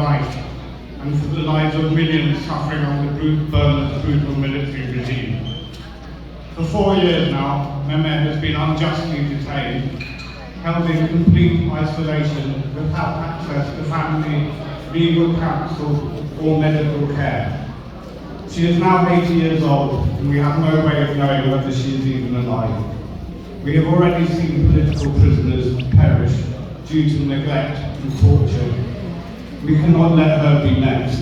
life and for the lives of millions suffering under Burma's brutal military regime. For 4 years now, Mehmet has been unjustly detained, held in complete isolation without access to family, legal counsel or medical care. She is now 80 years old and we have no way of knowing whether she is even alive. We have already seen political prisoners perish due to neglect and torture. We cannot let her be next.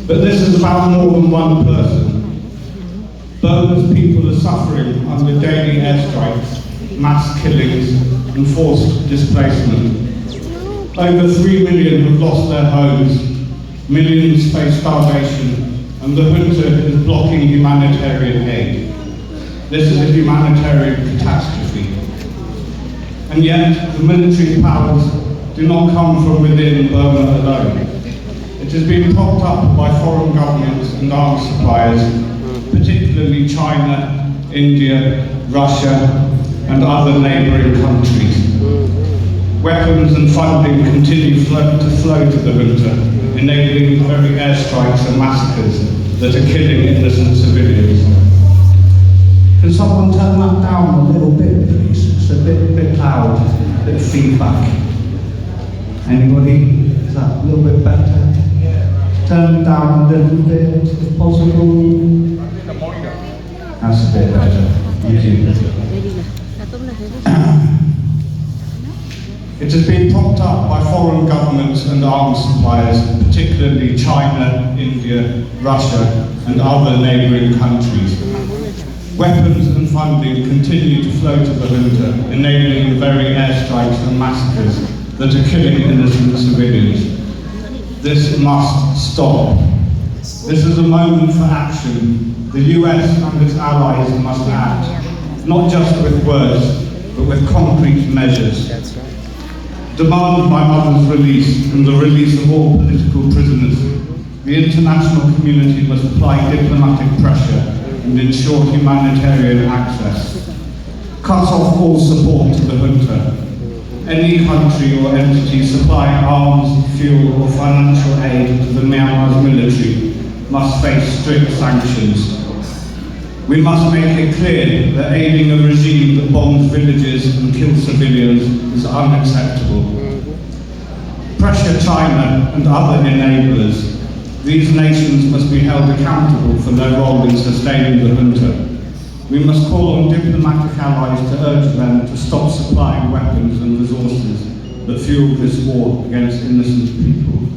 But this is about more than one person. Burma's people are suffering under daily airstrikes, mass killings and forced displacement. Over 3 million have lost their homes, millions face starvation, and the junta is blocking humanitarian aid. This is a humanitarian catastrophe. And yet, the military powers do not come from within Burma alone. It has been propped up by foreign governments and arms suppliers, particularly China, India, Russia, and other neighbouring countries. Weapons and funding continue to flow to the junta, enabling the very airstrikes and massacres that are killing innocent civilians. Can someone turn that down a little bit, please? It's a bit loud, a bit of feedback. Anybody? Is that a little bit better? Turn it down a little bit, if possible. That's a bit better. Thank you. It has been propped up by foreign governments and arms suppliers, particularly China, India, Russia, and other neighbouring countries. Weapons and funding continue to flow to the junta, enabling the very airstrikes and massacres that are killing innocent civilians. This must stop. This is a moment for action. The US and its allies must act, not just with words, but with concrete measures. Demand my mother's release and the release of all political prisoners. The international community must apply diplomatic pressure and ensure humanitarian access. Cut off all support to the junta. Any country or entity supplying arms, fuel or financial aid to the Myanmar's military must face strict sanctions. We must make it clear that aiding a regime that bombs villages and kills civilians is unacceptable. Pressure China and other enablers. These nations must be held accountable for their role in sustaining the junta. We must call on diplomatic allies to urge them to stop supplying weapons and resources that fuel this war against innocent people.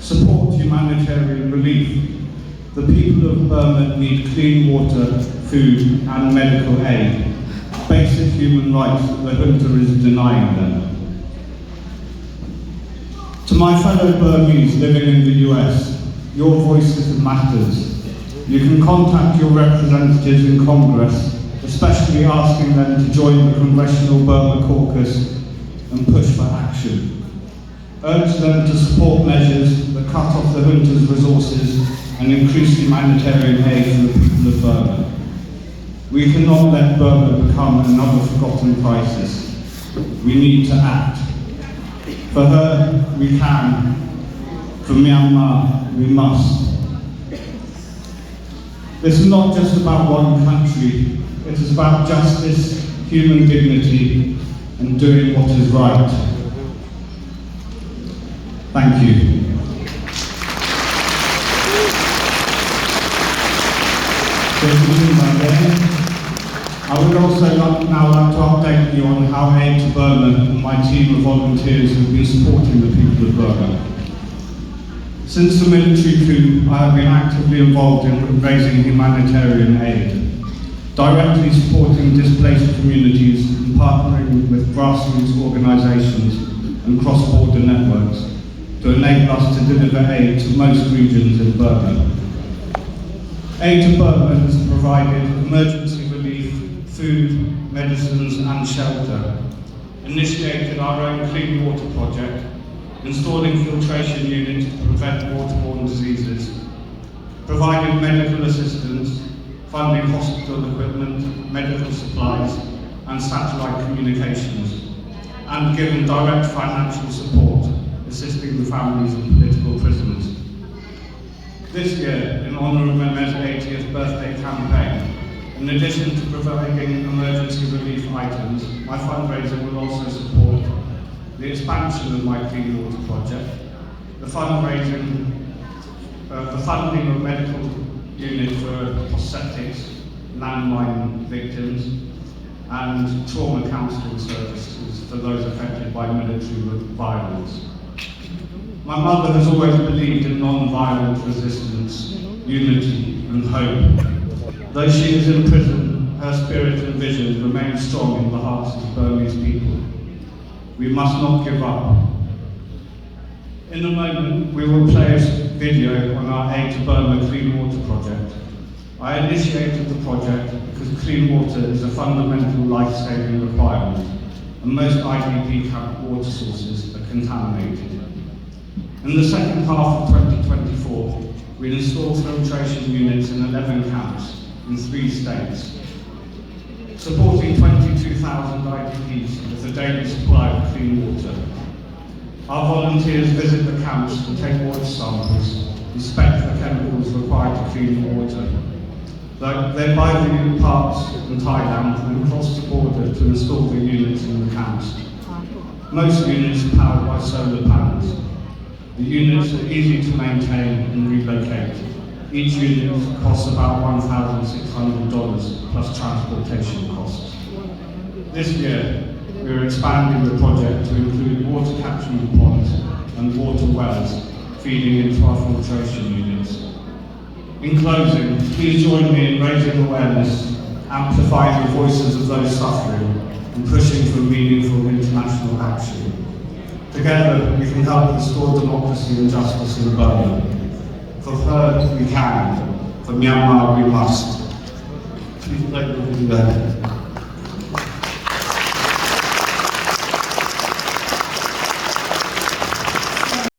Support humanitarian relief. The people of Burma need clean water, food and medical aid, basic human rights that the junta is denying them. To my fellow Burmese living in the US, your voices matters. You can contact your representatives in Congress, especially asking them to join the Congressional Burma Caucus and push for action. Urge them to support measures that cut off the junta's resources and increase humanitarian aid for the people of Burma. We cannot let Burma become another forgotten crisis. We need to act. For her, we can. For Myanmar, we must. This is not just about one country. It is about justice, human dignity, and doing what is right. Thank you. I would also now like to update you on how Aid to Burma and my team of volunteers have been supporting the people of Burma. Since the military coup, I have been actively involved in raising humanitarian aid, directly supporting displaced communities and partnering with grassroots organisations and cross-border networks to enable us to deliver aid to most regions in Burma. Aid to Burma has provided emergency relief, food, medicines and shelter, initiated our own clean water project, installing filtration units to prevent waterborne diseases, provided medical assistance, funding hospital equipment, medical supplies and satellite communications, and given direct financial support, assisting the families of political prisoners. This year, in honour of Mehmet's 80th birthday campaign, in addition to providing emergency relief items, my fundraiser will also support the expansion of my Clean Water project, the funding of medical unit for prosthetics, landmine victims, and trauma counselling services for those affected by military violence. My mother has always believed in non-violent resistance, unity and hope. Though she is in prison, her spirit and vision remain strong in the hearts of Burmese people. We must not give up. In a moment, we will play a video on our Aid to Burma Clean Water project. I initiated the project because clean water is a fundamental life-saving requirement, and most IDP camp water sources are contaminated. In the second half of 2024, we installed filtration units in 11 camps in 3 states, supporting 22,000 IDPs with a daily supply of clean water. Our volunteers visit the camps to take water samples, inspect the chemicals required to clean the water. They buy the parts in Thailand and cross the border to install the units in the camps. Most units are powered by solar panels. The units are easy to maintain and relocate. Each unit costs about $1,600 plus transportation costs. This year, we are expanding the project to include water catchment ponds and water wells feeding into our filtration units. In closing, please join me in raising awareness, amplifying the voices of those suffering, and pushing for meaningful international action. Together, we can help restore democracy and justice in Burma. For her, we can. For Myanmar, we must. Please play the video.